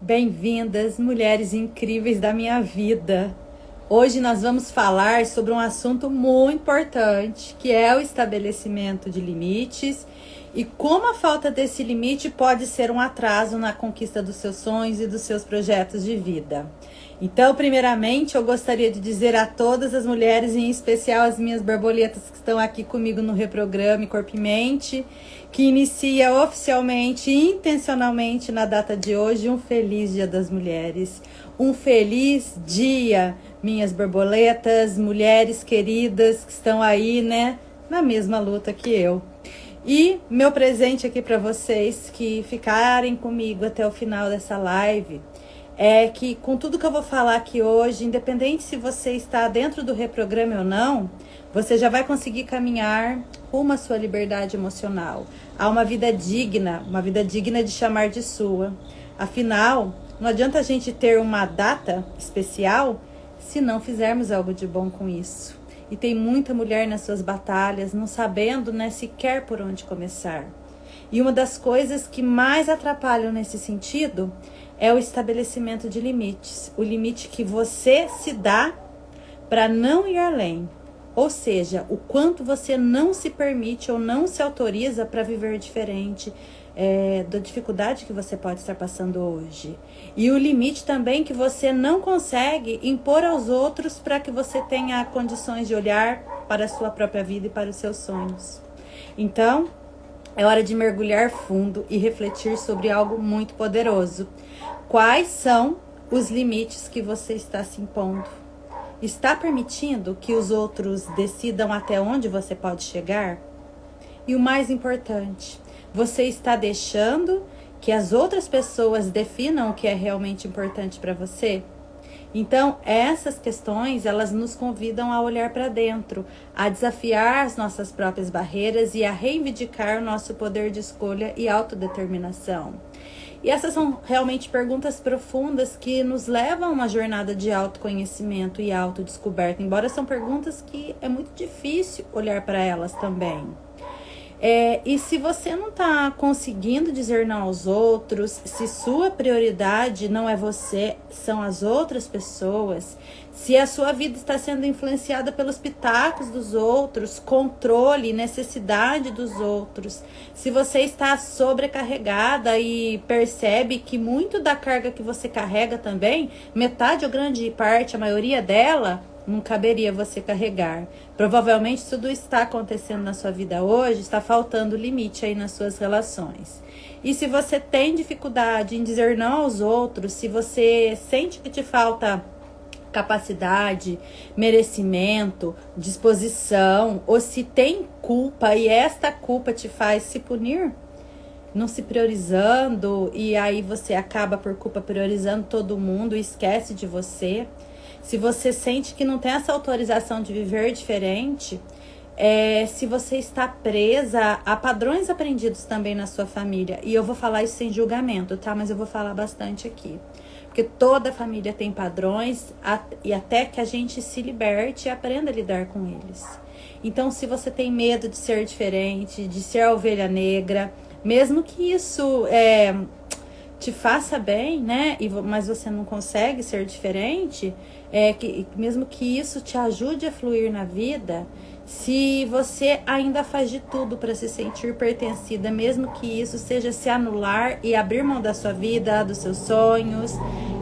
Bem-vindas, mulheres incríveis da minha vida. Hoje nós vamos falar sobre um assunto muito importante, que é o estabelecimento de limites e como a falta desse limite pode ser um atraso na conquista dos seus sonhos e dos seus projetos de vida. Então, primeiramente, eu gostaria de dizer a todas as mulheres, em especial as minhas borboletas que estão aqui comigo no Reprograme Corpo e Mente, que inicia oficialmente e intencionalmente na data de hoje, um feliz Dia das Mulheres. Um feliz dia, minhas borboletas, mulheres queridas que estão aí, né, na mesma luta que eu. E meu presente aqui para vocês que ficarem comigo até o final dessa live é que com tudo que eu vou falar aqui hoje, independente se você está dentro do reprograma ou não, você já vai conseguir caminhar rumo à sua liberdade emocional, a uma vida digna de chamar de sua. Afinal, não adianta a gente ter uma data especial se não fizermos algo de bom com isso. E tem muita mulher nas suas batalhas, não sabendo, né, sequer por onde começar. E uma das coisas que mais atrapalham nesse sentido é o estabelecimento de limites. O limite que você se dá para não ir além. Ou seja, o quanto você não se permite ou não se autoriza para viver diferente da dificuldade que você pode estar passando hoje. E o limite também que você não consegue impor aos outros para que você tenha condições de olhar para a sua própria vida e para os seus sonhos. Então, é hora de mergulhar fundo e refletir sobre algo muito poderoso. Quais são os limites que você está se impondo? Está permitindo que os outros decidam até onde você pode chegar? E o mais importante, você está deixando que as outras pessoas definam o que é realmente importante para você? Então, essas questões, elas nos convidam a olhar para dentro, a desafiar as nossas próprias barreiras e a reivindicar o nosso poder de escolha e autodeterminação. E essas são realmente perguntas profundas que nos levam a uma jornada de autoconhecimento e autodescoberta, embora são perguntas que é muito difícil olhar para elas também. E se você não está conseguindo dizer não aos outros, se sua prioridade não é você, são as outras pessoas, se a sua vida está sendo influenciada pelos pitacos dos outros, controle, necessidade dos outros, se você está sobrecarregada e percebe que muito da carga que você carrega também, metade ou grande parte, a maioria dela, não caberia você carregar. Provavelmente tudo está acontecendo na sua vida hoje, está faltando limite aí nas suas relações. E se você tem dificuldade em dizer não aos outros, se você sente que te falta capacidade, merecimento, disposição, ou se tem culpa e esta culpa te faz se punir, não se priorizando, e aí você acaba por culpa priorizando todo mundo e esquece de você. Se você sente que não tem essa autorização de viver diferente, se você está presa a padrões aprendidos também na sua família, e eu vou falar isso sem julgamento, tá? Mas eu vou falar bastante aqui. Porque toda família tem padrões e até que a gente se liberte e aprenda a lidar com eles. Então, se você tem medo de ser diferente, de ser a ovelha negra, mesmo que isso te faça bem, né? Mas você não consegue ser diferente, mesmo que isso te ajude a fluir na vida, se você ainda faz de tudo para se sentir pertencida, mesmo que isso seja se anular e abrir mão da sua vida, dos seus sonhos,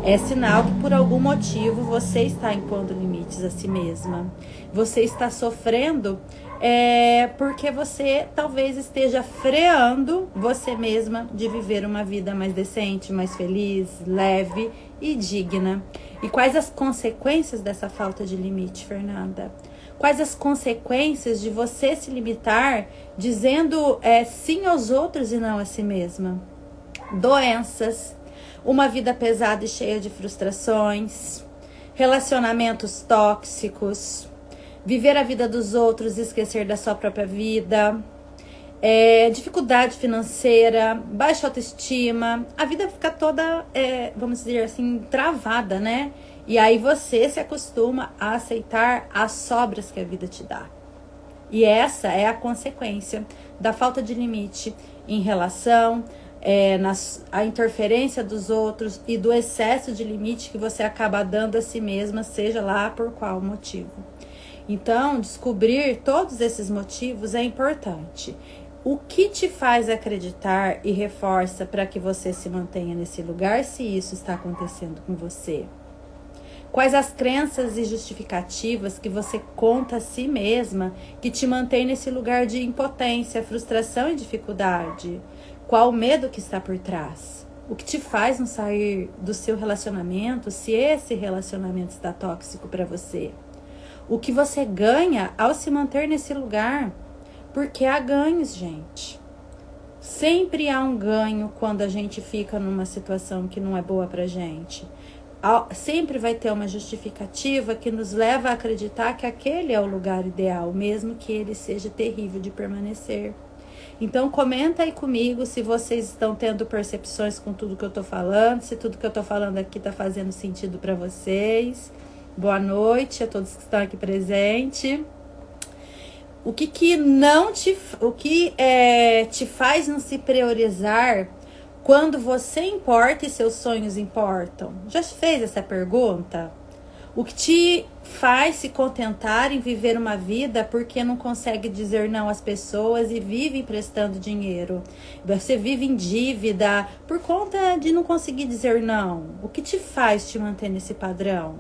é sinal que por algum motivo você está impondo limites a si mesma. Você está sofrendo porque você talvez esteja freando você mesma de viver uma vida mais decente, mais feliz, leve e digna. E quais as consequências dessa falta de limite, Fernanda? Quais as consequências de você se limitar dizendo sim aos outros e não a si mesma? Doenças, uma vida pesada e cheia de frustrações, relacionamentos tóxicos, viver a vida dos outros e esquecer da sua própria vida, dificuldade financeira, baixa autoestima, a vida fica toda, vamos dizer assim, travada, né? E aí você se acostuma a aceitar as sobras que a vida te dá. E essa é a consequência da falta de limite em relação a interferência dos outros e do excesso de limite que você acaba dando a si mesma, seja lá por qual motivo. Então, descobrir todos esses motivos é importante. O que te faz acreditar e reforça para que você se mantenha nesse lugar, se isso está acontecendo com você? Quais as crenças e justificativas que você conta a si mesma que te mantém nesse lugar de impotência, frustração e dificuldade? Qual o medo que está por trás? O que te faz não sair do seu relacionamento se esse relacionamento está tóxico para você? O que você ganha ao se manter nesse lugar? Porque há ganhos, gente. Sempre há um ganho quando a gente fica numa situação que não é boa pra gente. Sempre vai ter uma justificativa que nos leva a acreditar que aquele é o lugar ideal, mesmo que ele seja terrível de permanecer. Então comenta aí comigo se vocês estão tendo percepções com tudo que eu tô falando, se tudo que eu tô falando aqui tá fazendo sentido para vocês. Boa noite a todos que estão aqui presentes. O que te faz não se priorizar quando você importa e seus sonhos importam? Já fez essa pergunta? O que te faz se contentar em viver uma vida porque não consegue dizer não às pessoas e vive emprestando dinheiro? Você vive em dívida por conta de não conseguir dizer não. O que te faz te manter nesse padrão?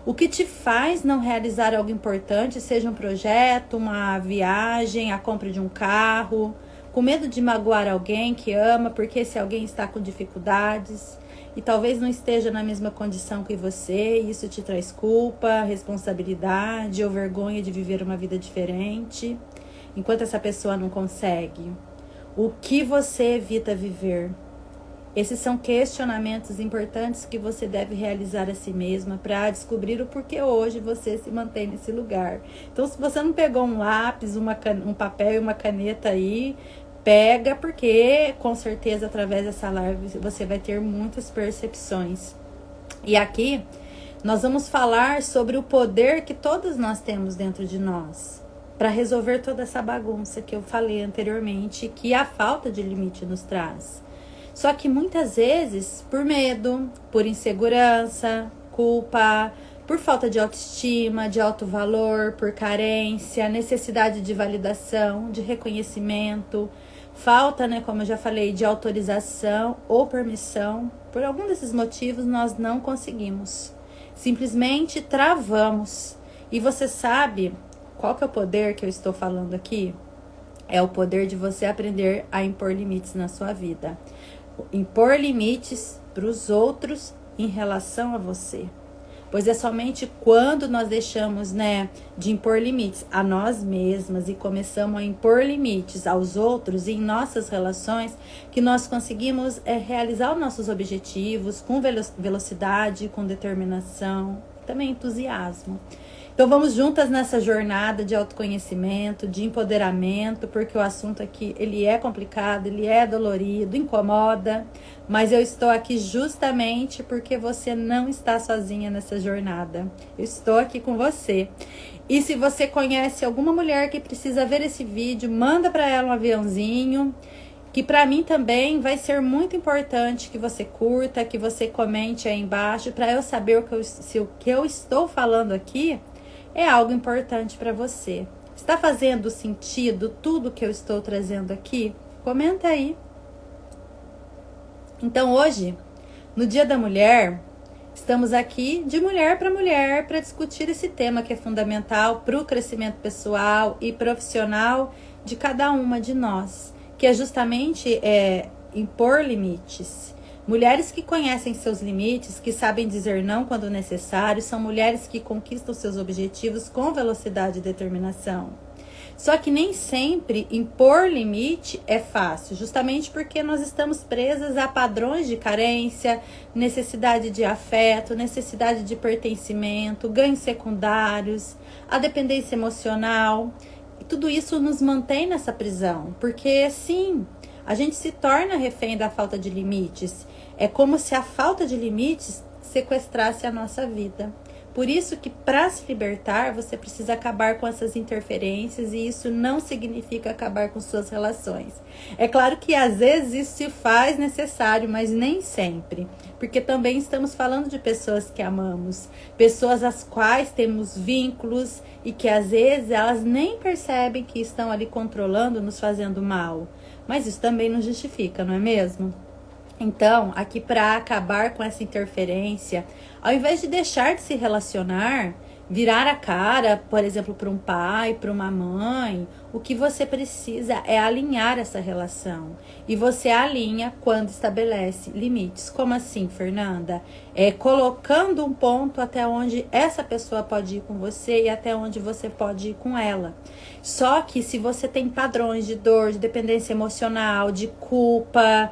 O que te faz não realizar algo importante, seja um projeto, uma viagem, a compra de um carro, com medo de magoar alguém que ama, porque esse alguém está com dificuldades e talvez não esteja na mesma condição que você, e isso te traz culpa, responsabilidade ou vergonha de viver uma vida diferente, enquanto essa pessoa não consegue? O que você evita viver? Esses são questionamentos importantes que você deve realizar a si mesma para descobrir o porquê hoje você se mantém nesse lugar. Então, se você não pegou um lápis, um papel e uma caneta aí, pega, porque com certeza através dessa live você vai ter muitas percepções. E aqui nós vamos falar sobre o poder que todos nós temos dentro de nós para resolver toda essa bagunça que eu falei anteriormente, que a falta de limite nos traz. Só que muitas vezes, por medo, por insegurança, culpa, por falta de autoestima, de alto valor, por carência, necessidade de validação, de reconhecimento, falta, como eu já falei, de autorização ou permissão, por algum desses motivos nós não conseguimos. Simplesmente travamos. E você sabe qual que é o poder que eu estou falando aqui? É o poder de você aprender a impor limites na sua vida. Impor limites para os outros em relação a você. Pois é somente quando nós deixamos, de impor limites a nós mesmas e começamos a impor limites aos outros e em nossas relações que nós conseguimos realizar os nossos objetivos com velocidade, com determinação, também entusiasmo. Então vamos juntas nessa jornada de autoconhecimento, de empoderamento, porque o assunto aqui, ele é complicado, ele é dolorido, incomoda, mas eu estou aqui justamente porque você não está sozinha nessa jornada. Eu estou aqui com você. E se você conhece alguma mulher que precisa ver esse vídeo, manda para ela um aviãozinho, que para mim também vai ser muito importante que você curta, que você comente aí embaixo, para eu saber se o que eu estou falando aqui é algo importante para você. Está fazendo sentido tudo que eu estou trazendo aqui? Comenta aí. Então hoje, no Dia da Mulher, estamos aqui de mulher para discutir esse tema que é fundamental para o crescimento pessoal e profissional de cada uma de nós, que é justamente impor limites. Mulheres que conhecem seus limites, que sabem dizer não quando necessário, são mulheres que conquistam seus objetivos com velocidade e determinação. Só que nem sempre impor limite é fácil, justamente porque nós estamos presas a padrões de carência, necessidade de afeto, necessidade de pertencimento, ganhos secundários, a dependência emocional. E tudo isso nos mantém nessa prisão, porque sim, a gente se torna refém da falta de limites. É como se a falta de limites sequestrasse a nossa vida. Por isso que para se libertar, você precisa acabar com essas interferências e isso não significa acabar com suas relações. É claro que às vezes isso se faz necessário, mas nem sempre. Porque também estamos falando de pessoas que amamos, pessoas às quais temos vínculos e que às vezes elas nem percebem que estão ali controlando, nos fazendo mal. Mas isso também não justifica, não é mesmo? Então, aqui para acabar com essa interferência, ao invés de deixar de se relacionar, virar a cara, por exemplo, para um pai, para uma mãe, o que você precisa é alinhar essa relação. E você alinha quando estabelece limites. Como assim, Fernanda? É colocando um ponto até onde essa pessoa pode ir com você e até onde você pode ir com ela. Só que se você tem padrões de dor, de dependência emocional, de culpa,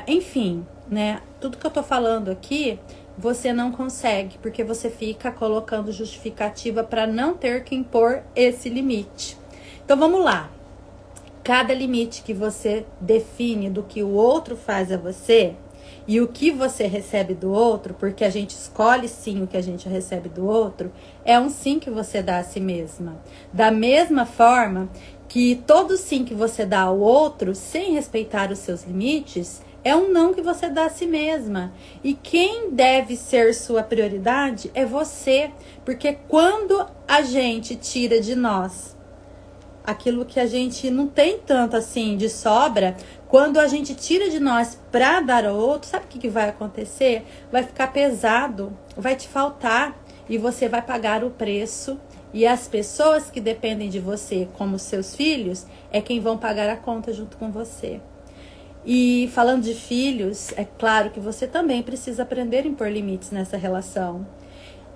enfim, né? Tudo que eu tô falando aqui, você não consegue, porque você fica colocando justificativa para não ter que impor esse limite. Então vamos lá. Cada limite que você define do que o outro faz a você e o que você recebe do outro, porque a gente escolhe sim o que a gente recebe do outro, é um sim que você dá a si mesma. Da mesma forma que todo sim que você dá ao outro, sem respeitar os seus limites, é um não que você dá a si mesma. E quem deve ser sua prioridade é você. Porque quando a gente tira de nós aquilo que a gente não tem tanto assim de sobra, quando a gente tira de nós para dar ao outro, sabe o que vai acontecer? Vai ficar pesado, vai te faltar e você vai pagar o preço. E as pessoas que dependem de você, como seus filhos, é quem vão pagar a conta junto com você. E falando de filhos, é claro que você também precisa aprender a impor limites nessa relação.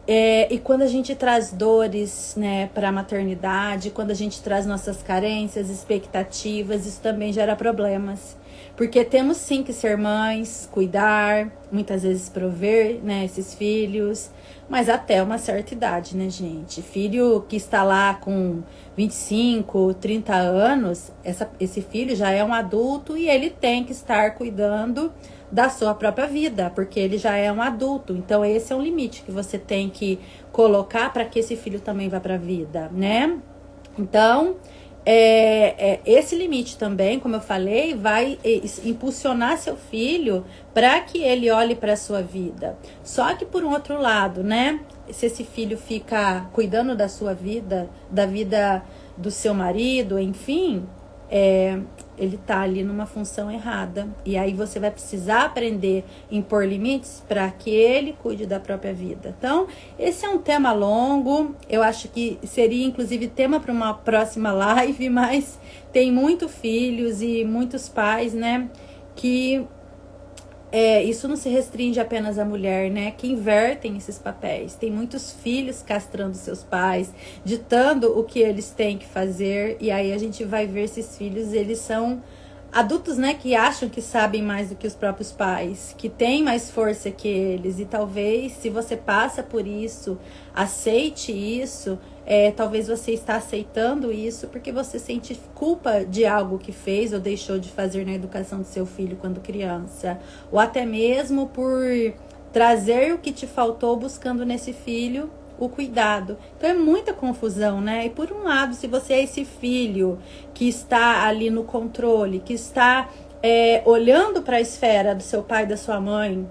E quando a gente traz dores, né, para a maternidade, quando a gente traz nossas carências, expectativas, isso também gera problemas. Porque temos sim que ser mães, cuidar, muitas vezes prover, né, esses filhos, mas até uma certa idade, né, gente? Filho que está lá com 25, 30 anos, esse filho já é um adulto e ele tem que estar cuidando da sua própria vida, porque ele já é um adulto. Então esse é um limite que você tem que colocar para que esse filho também vá para a vida, né? Então, esse limite também, como eu falei, vai impulsionar seu filho para que ele olhe para a sua vida. Só que por um outro lado, né? Se esse filho fica cuidando da sua vida, da vida do seu marido, enfim, ele tá ali numa função errada. E aí você vai precisar aprender a impor limites para que ele cuide da própria vida. Então, esse é um tema longo. Eu acho que seria, inclusive, tema para uma próxima live, mas tem muitos filhos e muitos pais, né, que isso não se restringe apenas à mulher, né? Que invertem esses papéis. Tem muitos filhos castrando seus pais, ditando o que eles têm que fazer. E aí a gente vai ver esses filhos, eles são adultos, né? Que acham que sabem mais do que os próprios pais, que têm mais força que eles. E talvez, se você passa por isso, aceite isso. Talvez você está aceitando isso porque você sente culpa de algo que fez ou deixou de fazer na educação do seu filho quando criança. Ou até mesmo por trazer o que te faltou buscando nesse filho o cuidado. Então é muita confusão, né? E por um lado, se você é esse filho que está ali no controle, que está olhando para a esfera do seu pai e da sua mãe,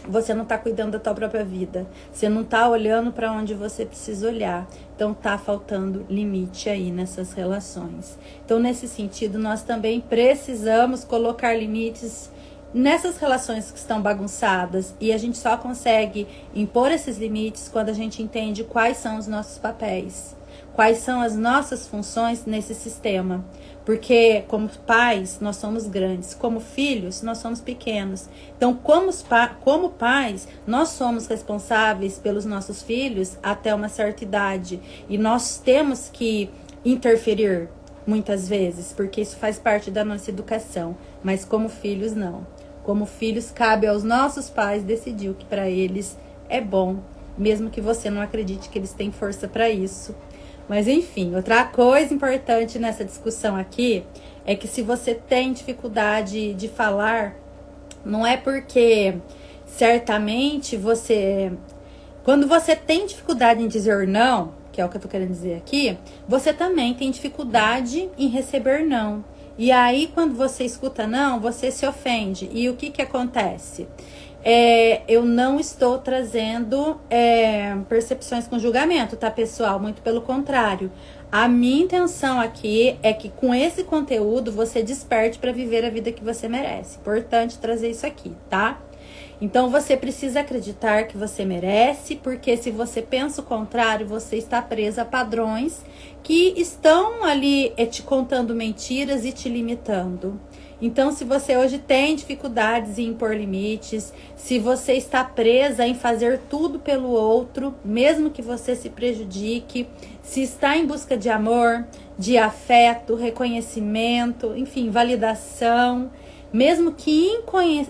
você não está cuidando da tua própria vida. Você não está olhando para onde você precisa olhar. Então tá faltando limite aí nessas relações. Então nesse sentido nós também precisamos colocar limites nessas relações que estão bagunçadas. E a gente só consegue impor esses limites quando a gente entende quais são os nossos papéis. Quais são as nossas funções nesse sistema. Porque como pais, nós somos grandes. Como filhos, nós somos pequenos. Então, como pais, nós somos responsáveis pelos nossos filhos até uma certa idade. E nós temos que interferir muitas vezes, porque isso faz parte da nossa educação. Mas como filhos, não. Como filhos, cabe aos nossos pais decidir o que para eles é bom. Mesmo que você não acredite que eles têm força para isso. Mas enfim, outra coisa importante nessa discussão aqui é que se você tem dificuldade de falar, não é porque certamente você Quando você tem dificuldade em dizer não, que é o que eu tô querendo dizer aqui, você também tem dificuldade em receber não. E aí, quando você escuta não, você se ofende. E o que que acontece? Eu não estou trazendo percepções com julgamento, tá, pessoal? Muito pelo contrário. A minha intenção aqui é que com esse conteúdo você desperte para viver a vida que você merece. Importante trazer isso aqui, tá? Então você precisa acreditar que você merece, porque se você pensa o contrário, você está presa a padrões que estão ali te contando mentiras e te limitando. Então, se você hoje tem dificuldades em impor limites, se você está presa em fazer tudo pelo outro, mesmo que você se prejudique, se está em busca de amor, de afeto, reconhecimento, enfim, validação, mesmo que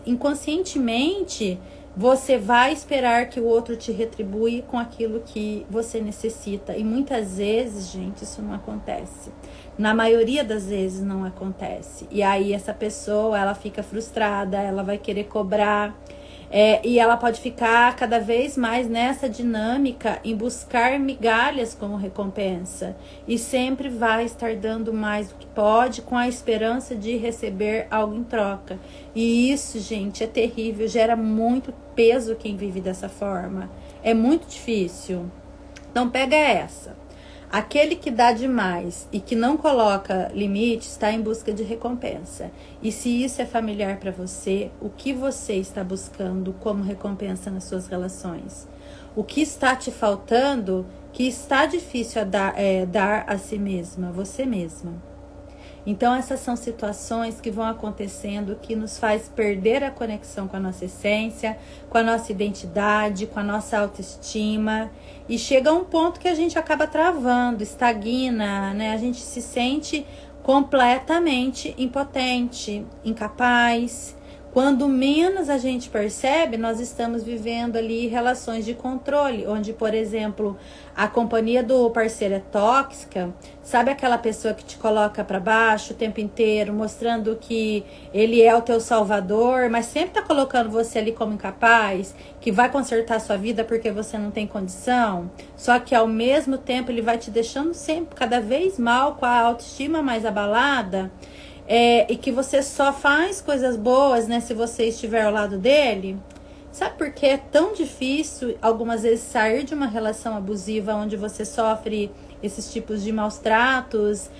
inconscientemente você vai esperar que o outro te retribui com aquilo que você necessita. E muitas vezes, gente, isso não acontece. Na maioria das vezes não acontece. E aí essa pessoa, ela fica frustrada, ela vai querer cobrar. E ela pode ficar cada vez mais nessa dinâmica em buscar migalhas como recompensa. E sempre vai estar dando mais do que pode com a esperança de receber algo em troca. E isso, gente, é terrível, gera muito peso quem vive dessa forma. É muito difícil. Então pega essa. Aquele que dá demais e que não coloca limite está em busca de recompensa. E se isso é familiar para você, o que você está buscando como recompensa nas suas relações? O que está te faltando que está difícil dar a si mesma, você mesma? Então essas são situações que vão acontecendo que nos faz perder a conexão com a nossa essência, com a nossa identidade, com a nossa autoestima. E chega a um ponto que a gente acaba travando, estagna, né? A gente se sente completamente impotente, incapaz. Quando menos a gente percebe, nós estamos vivendo ali relações de controle, onde, por exemplo, a companhia do parceiro é tóxica. Sabe aquela pessoa que te coloca para baixo o tempo inteiro, mostrando que ele é o teu salvador, mas sempre tá colocando você ali como incapaz, que vai consertar sua vida porque você não tem condição, só que ao mesmo tempo ele vai te deixando sempre cada vez mal, com a autoestima mais abalada. E que você só faz coisas boas, né, se você estiver ao lado dele. Sabe por que é tão difícil algumas vezes sair de uma relação abusiva onde você sofre esses tipos de maus tratos,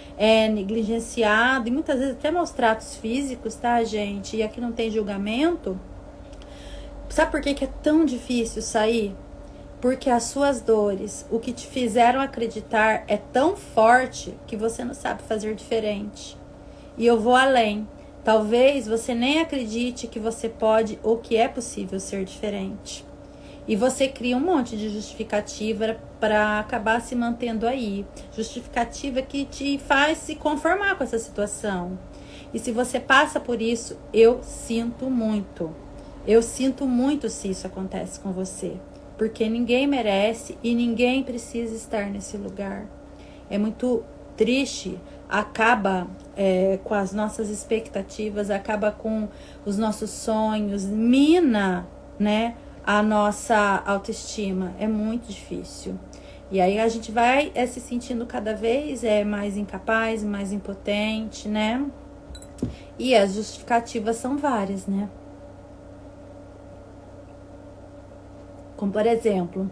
negligenciado e muitas vezes até maus tratos físicos, tá, gente? E aqui não tem julgamento. Sabe por que é tão difícil sair? Porque as suas dores, o que te fizeram acreditar é tão forte que você não sabe fazer diferente. E eu vou além. Talvez você nem acredite que você pode ou que é possível ser diferente. E você cria um monte de justificativa para acabar se mantendo aí. Justificativa que te faz se conformar com essa situação. E se você passa por isso, eu sinto muito. Eu sinto muito se isso acontece com você. Porque ninguém merece e ninguém precisa estar nesse lugar. É muito triste. Acaba com as nossas expectativas, acaba com os nossos sonhos, mina, né, a nossa autoestima. É muito difícil. E aí a gente vai se sentindo cada vez mais incapaz, mais impotente, né? E as justificativas são várias, né? Como por exemplo,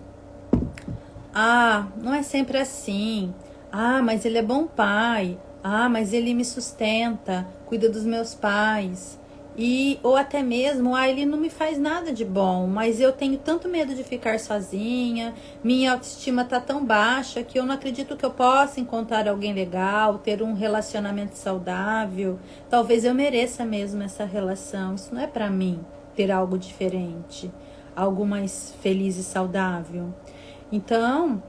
não é sempre assim. Mas ele é bom pai. Mas ele me sustenta, cuida dos meus pais. Ou até mesmo, ele não me faz nada de bom, mas eu tenho tanto medo de ficar sozinha, minha autoestima tá tão baixa que eu não acredito que eu possa encontrar alguém legal, ter um relacionamento saudável. Talvez eu mereça mesmo essa relação. Isso não é pra mim, ter algo diferente, algo mais feliz e saudável. Então,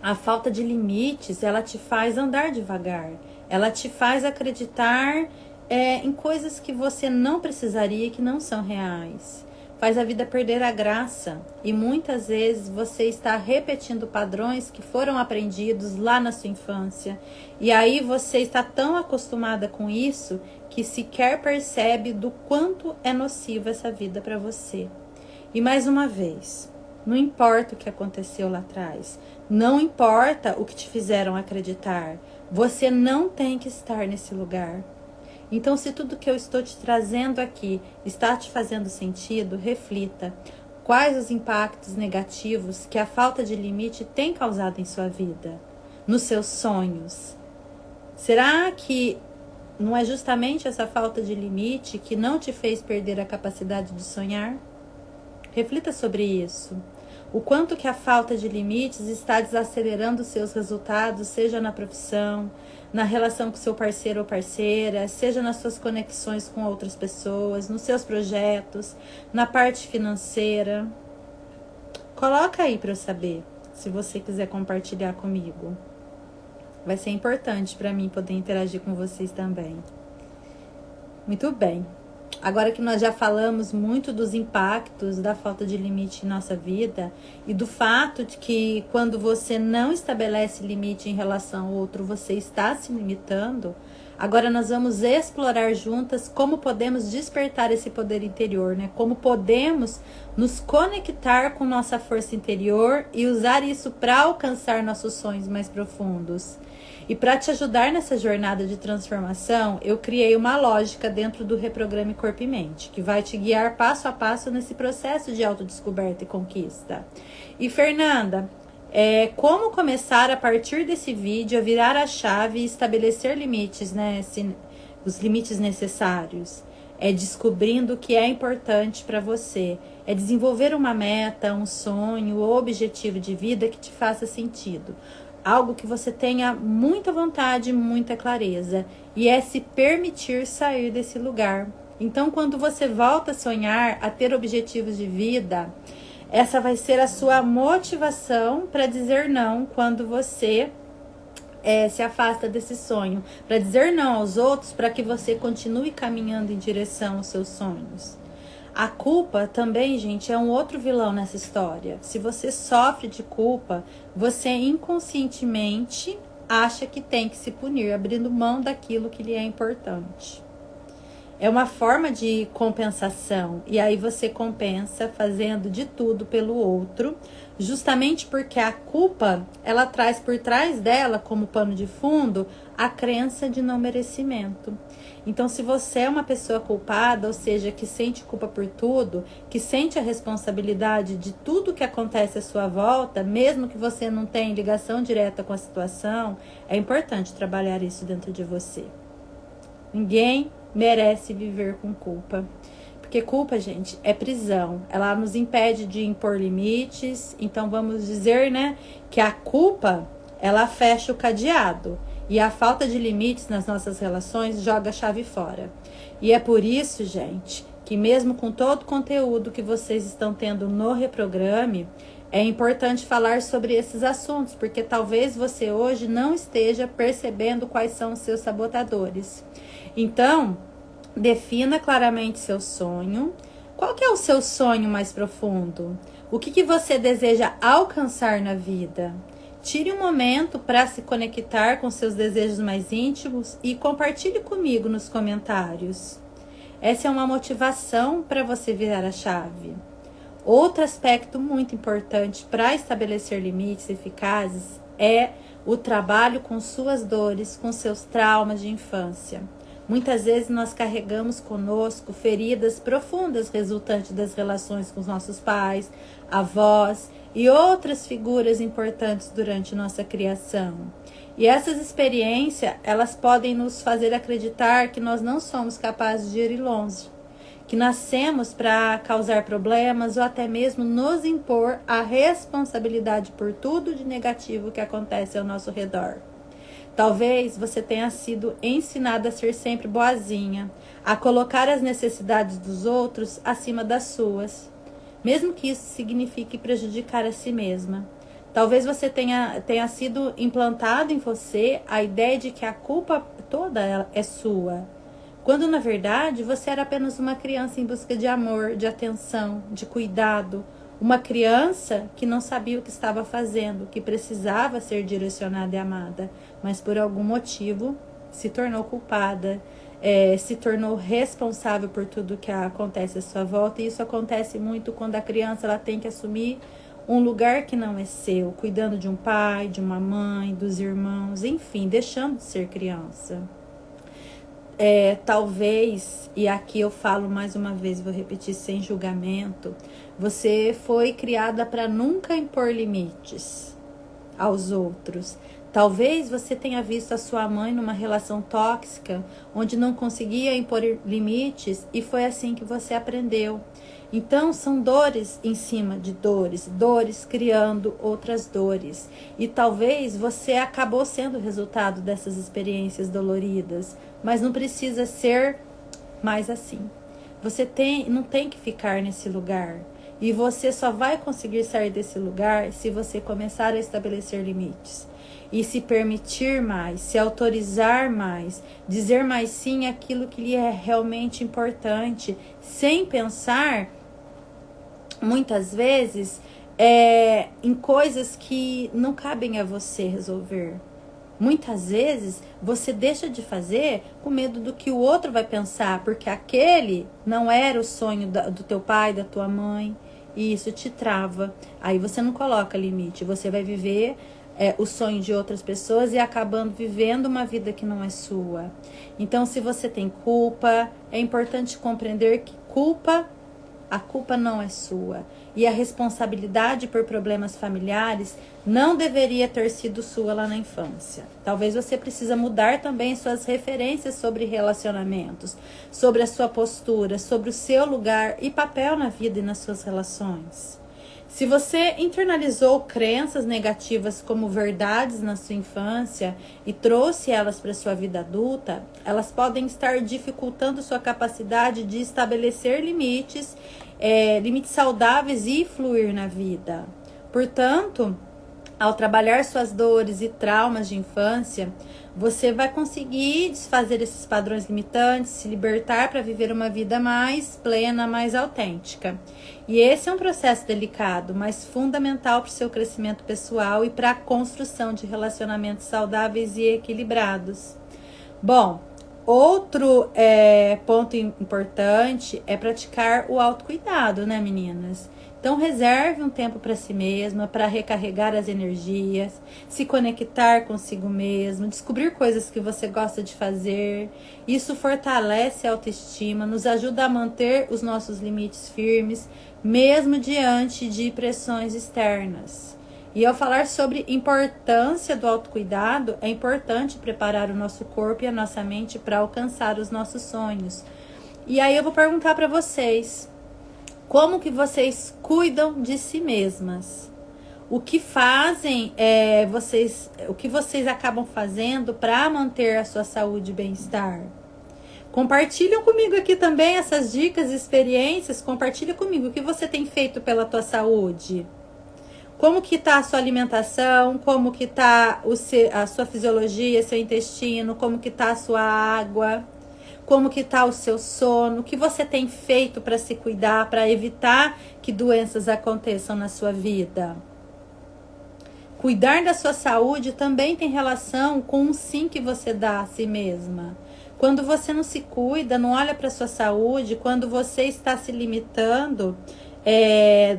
a falta de limites, ela te faz andar devagar. Ela te faz acreditar em coisas que você não precisaria, que não são reais. Faz a vida perder a graça. E muitas vezes você está repetindo padrões que foram aprendidos lá na sua infância. E aí você está tão acostumada com isso que sequer percebe do quanto é nociva essa vida para você. E mais uma vez, Não importa o que aconteceu lá atrás. Não importa o que te fizeram acreditar. Você não tem que estar nesse lugar. Então, se tudo que eu estou te trazendo aqui está te fazendo sentido, reflita. Quais os impactos negativos que a falta de limite tem causado em sua vida? Nos seus sonhos? Será que não é justamente essa falta de limite que não te fez perder a capacidade de sonhar? Reflita sobre isso. O quanto que a falta de limites está desacelerando os seus resultados, seja na profissão, na relação com seu parceiro ou parceira, seja nas suas conexões com outras pessoas, nos seus projetos, na parte financeira. Coloca aí para eu saber, se você quiser compartilhar comigo. Vai ser importante para mim poder interagir com vocês também. Muito bem. Agora que nós já falamos muito dos impactos da falta de limite em nossa vida e do fato de que quando você não estabelece limite em relação ao outro, você está se limitando, agora nós vamos explorar juntas como podemos despertar esse poder interior, né? Como podemos nos conectar com nossa força interior e usar isso para alcançar nossos sonhos mais profundos. E para te ajudar nessa jornada de transformação, eu criei uma lógica dentro do Reprograme Corpo e Mente, que vai te guiar passo a passo nesse processo de autodescoberta e conquista. E Fernanda, como começar a partir desse vídeo a virar a chave e estabelecer limites, né? Os limites necessários. É descobrindo o que é importante para você. É desenvolver uma meta, um sonho ou objetivo de vida que te faça sentido. Algo que você tenha muita vontade, muita clareza. E é se permitir sair desse lugar. Então, quando você volta a sonhar, a ter objetivos de vida, essa vai ser a sua motivação para dizer não quando você se afasta desse sonho. Para dizer não aos outros, para que você continue caminhando em direção aos seus sonhos. A culpa também, gente, é um outro vilão nessa história. Se você sofre de culpa, você inconscientemente acha que tem que se punir, abrindo mão daquilo que lhe é importante. É uma forma de compensação. E aí você compensa fazendo de tudo pelo outro, justamente porque a culpa, ela traz por trás dela, como pano de fundo, a crença de não merecimento. Então, se você é uma pessoa culpada, ou seja, que sente culpa por tudo, que sente a responsabilidade de tudo que acontece à sua volta, mesmo que você não tenha ligação direta com a situação, é importante trabalhar isso dentro de você. Ninguém merece viver com culpa. Porque culpa, gente, é prisão. Ela nos impede de impor limites. Então, vamos dizer, né, que a culpa, ela fecha o cadeado. E a falta de limites nas nossas relações joga a chave fora. E é por isso, gente, que mesmo com todo o conteúdo que vocês estão tendo no Reprograme, é importante falar sobre esses assuntos, porque talvez você hoje não esteja percebendo quais são os seus sabotadores. Então, defina claramente seu sonho. Qual que é o seu sonho mais profundo? O que você deseja alcançar na vida? Tire um momento para se conectar com seus desejos mais íntimos e compartilhe comigo nos comentários. Essa é uma motivação para você virar a chave. Outro aspecto muito importante para estabelecer limites eficazes é o trabalho com suas dores, com seus traumas de infância. Muitas vezes nós carregamos conosco feridas profundas resultantes das relações com os nossos pais, avós e outras figuras importantes durante nossa criação. E essas experiências, elas podem nos fazer acreditar que nós não somos capazes de ir longe, que nascemos para causar problemas ou até mesmo nos impor a responsabilidade por tudo de negativo que acontece ao nosso redor. Talvez você tenha sido ensinada a ser sempre boazinha, a colocar as necessidades dos outros acima das suas, mesmo que isso signifique prejudicar a si mesma. Talvez você tenha sido implantado em você a ideia de que a culpa toda ela é sua, quando na verdade você era apenas uma criança em busca de amor, de atenção, de cuidado, uma criança que não sabia o que estava fazendo, que precisava ser direcionada e amada, mas por algum motivo se tornou culpada, se tornou responsável por tudo que acontece à sua volta. E isso acontece muito quando a criança ela tem que assumir um lugar que não é seu, cuidando de um pai, de uma mãe, dos irmãos, enfim, deixando de ser criança. Talvez, e aqui eu falo mais uma vez, vou repetir sem julgamento, você foi criada para nunca impor limites aos outros. Talvez você tenha visto a sua mãe numa relação tóxica, onde não conseguia impor limites, e foi assim que você aprendeu. Então, são dores em cima de dores, dores criando outras dores. E talvez você acabou sendo o resultado dessas experiências doloridas, mas não precisa ser mais assim. Você não tem que ficar nesse lugar. E você só vai conseguir sair desse lugar se você começar a estabelecer limites. E se permitir mais, se autorizar mais, dizer mais sim àquilo que lhe é realmente importante, sem pensar, muitas vezes, em coisas que não cabem a você resolver. Muitas vezes você deixa de fazer com medo do que o outro vai pensar, porque aquele não era o sonho do teu pai, da tua mãe, e isso te trava. Aí você não coloca limite, você vai viver o sonho de outras pessoas e acabando vivendo uma vida que não é sua. Então, se você tem culpa, é importante compreender que a culpa não é sua. E a responsabilidade por problemas familiares não deveria ter sido sua lá na infância. Talvez você precisa mudar também suas referências sobre relacionamentos, sobre a sua postura, sobre o seu lugar e papel na vida e nas suas relações. Se você internalizou crenças negativas como verdades na sua infância e trouxe elas para a sua vida adulta, elas podem estar dificultando sua capacidade de estabelecer limites saudáveis e fluir na vida. Portanto, ao trabalhar suas dores e traumas de infância, você vai conseguir desfazer esses padrões limitantes, se libertar para viver uma vida mais plena, mais autêntica. E esse é um processo delicado, mas fundamental para o seu crescimento pessoal e para a construção de relacionamentos saudáveis e equilibrados. Bom, outro ponto importante é praticar o autocuidado, né, meninas? Então, reserve um tempo para si mesma, para recarregar as energias, se conectar consigo mesmo, descobrir coisas que você gosta de fazer. Isso fortalece a autoestima, nos ajuda a manter os nossos limites firmes, mesmo diante de pressões externas. E ao falar sobre importância do autocuidado, é importante preparar o nosso corpo e a nossa mente para alcançar os nossos sonhos. E aí eu vou perguntar para vocês: como que vocês cuidam de si mesmas? O que fazem o que vocês acabam fazendo para manter a sua saúde e bem-estar? Compartilham comigo aqui também essas dicas e experiências. Compartilha comigo o que você tem feito pela tua saúde. Como que tá a sua alimentação? Como que tá a sua fisiologia, seu intestino? Como que tá a sua água? Como que tá o seu sono? O que você tem feito para se cuidar, para evitar que doenças aconteçam na sua vida? Cuidar da sua saúde também tem relação com o sim que você dá a si mesma. Quando você não se cuida, não olha para a sua saúde, quando você está se limitando,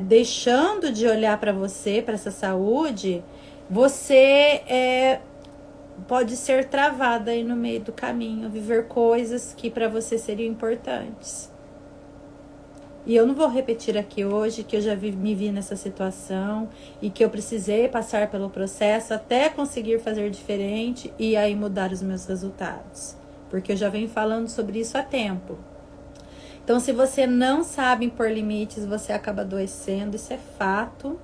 deixando de olhar para você, para essa saúde, você pode ser travada aí no meio do caminho, viver coisas que para você seriam importantes. E eu não vou repetir aqui hoje que eu já me vi nessa situação e que eu precisei passar pelo processo até conseguir fazer diferente e aí mudar os meus resultados. Porque eu já venho falando sobre isso há tempo. Então, se você não sabe impor limites, você acaba adoecendo, isso é fato.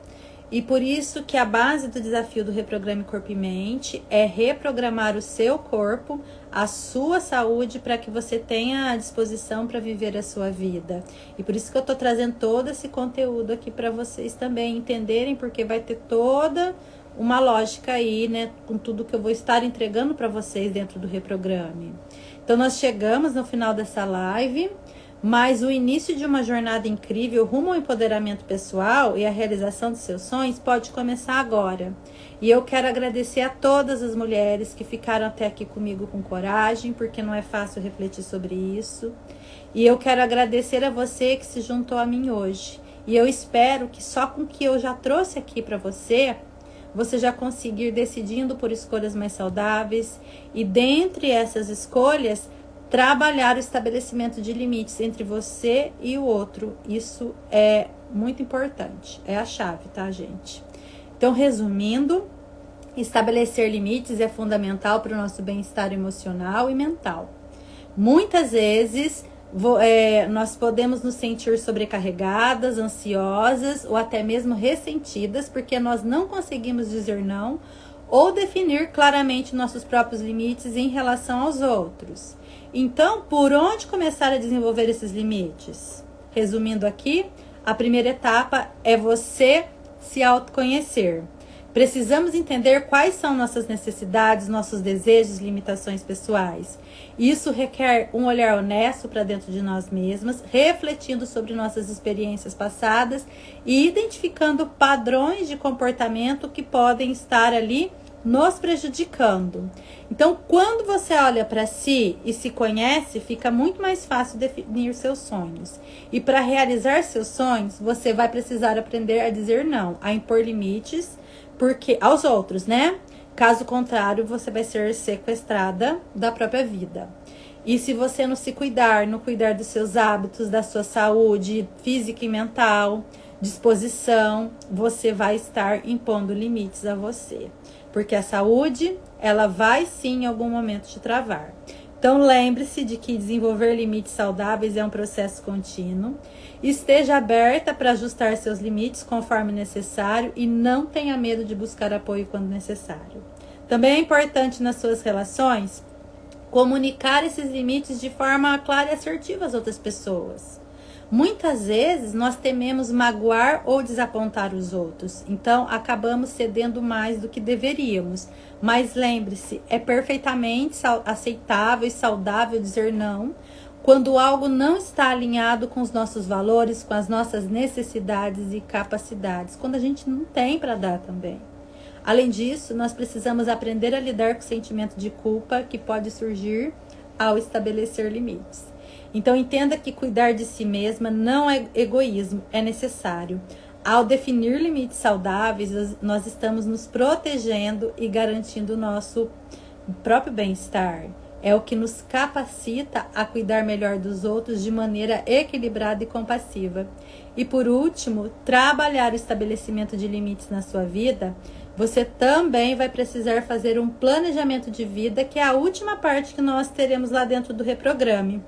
E por isso que a base do desafio do Reprograme Corpo e Mente é reprogramar o seu corpo, a sua saúde, para que você tenha a disposição para viver a sua vida. E por isso que eu estou trazendo todo esse conteúdo aqui para vocês também entenderem, porque vai ter toda uma lógica aí, né, com tudo que eu vou estar entregando para vocês dentro do Reprograme. Então, nós chegamos no final dessa live. Mas o início de uma jornada incrível rumo ao empoderamento pessoal e à realização dos seus sonhos pode começar agora. E eu quero agradecer a todas as mulheres que ficaram até aqui comigo com coragem, porque não é fácil refletir sobre isso. E eu quero agradecer a você que se juntou a mim hoje. E eu espero que só com o que eu já trouxe aqui para você, você já conseguir decidindo por escolhas mais saudáveis e dentre essas escolhas, trabalhar o estabelecimento de limites entre você e o outro. Isso é muito importante, é a chave, tá, gente? Então, resumindo, estabelecer limites é fundamental para o nosso bem-estar emocional e mental. Muitas vezes, nós podemos nos sentir sobrecarregadas, ansiosas ou até mesmo ressentidas porque nós não conseguimos dizer não ou definir claramente nossos próprios limites em relação aos outros. Então, por onde começar a desenvolver esses limites? Resumindo aqui, a primeira etapa é você se autoconhecer. Precisamos entender quais são nossas necessidades, nossos desejos, limitações pessoais. Isso requer um olhar honesto para dentro de nós mesmas, refletindo sobre nossas experiências passadas e identificando padrões de comportamento que podem estar ali nos prejudicando. Então, quando você olha para si e se conhece, fica muito mais fácil definir seus sonhos. E para realizar seus sonhos, você vai precisar aprender a dizer não, a impor limites, porque aos outros, né? Caso contrário, você vai ser sequestrada da própria vida. E se você não se cuidar, não cuidar dos seus hábitos, da sua saúde física e mental, disposição, você vai estar impondo limites a você. Porque a saúde, ela vai sim em algum momento te travar. Então lembre-se de que desenvolver limites saudáveis é um processo contínuo. Esteja aberta para ajustar seus limites conforme necessário e não tenha medo de buscar apoio quando necessário. Também é importante nas suas relações comunicar esses limites de forma clara e assertiva às outras pessoas. Muitas vezes nós tememos magoar ou desapontar os outros, então acabamos cedendo mais do que deveríamos. Mas lembre-se, é perfeitamente aceitável e saudável dizer não quando algo não está alinhado com os nossos valores, com as nossas necessidades e capacidades, quando a gente não tem para dar também. Além disso, nós precisamos aprender a lidar com o sentimento de culpa que pode surgir ao estabelecer limites. Então, entenda que cuidar de si mesma não é egoísmo, é necessário. Ao definir limites saudáveis, nós estamos nos protegendo e garantindo o nosso próprio bem-estar. É o que nos capacita a cuidar melhor dos outros de maneira equilibrada e compassiva. E por último, trabalhar o estabelecimento de limites na sua vida. Você também vai precisar fazer um planejamento de vida, que é a última parte que nós teremos lá dentro do Reprograme.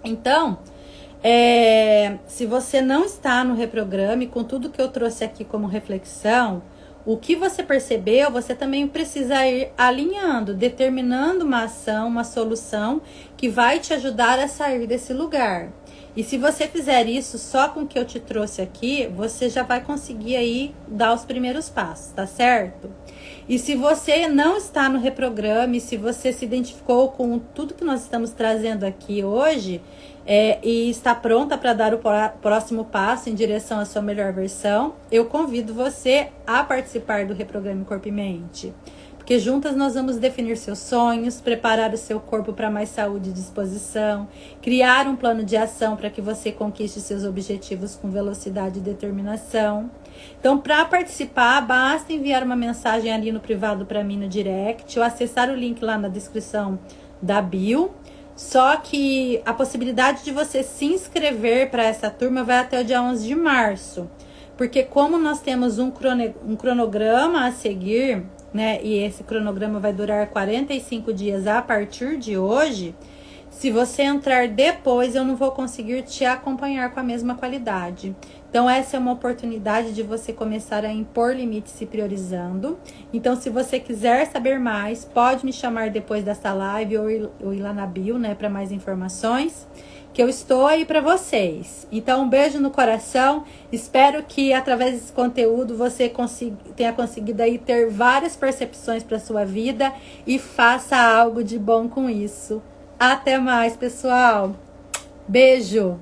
Então, se você não está no Reprograme, com tudo que eu trouxe aqui como reflexão, o que você percebeu, você também precisa ir alinhando, determinando uma ação, uma solução que vai te ajudar a sair desse lugar. E se você fizer isso só com o que eu te trouxe aqui, você já vai conseguir aí dar os primeiros passos, tá certo? E se você não está no Reprograme, se você se identificou com tudo que nós estamos trazendo aqui hoje e está pronta para dar o próximo passo em direção à sua melhor versão, eu convido você a participar do Reprograme Corpo e Mente. Porque juntas nós vamos definir seus sonhos, preparar o seu corpo para mais saúde e disposição, criar um plano de ação para que você conquiste seus objetivos com velocidade e determinação. Então, para participar, basta enviar uma mensagem ali no privado para mim no direct ou acessar o link lá na descrição da bio. Só que a possibilidade de você se inscrever para essa turma vai até o dia 11 de março. Porque como nós temos um cronograma a seguir, né, e esse cronograma vai durar 45 dias a partir de hoje, se você entrar depois, eu não vou conseguir te acompanhar com a mesma qualidade. Então, essa é uma oportunidade de você começar a impor limites se priorizando. Então, se você quiser saber mais, pode me chamar depois dessa live ou ir lá na bio, né, para mais informações, que eu estou aí para vocês. Então, um beijo no coração. Espero que através desse conteúdo você tenha conseguido aí ter várias percepções para sua vida e faça algo de bom com isso. Até mais, pessoal. Beijo!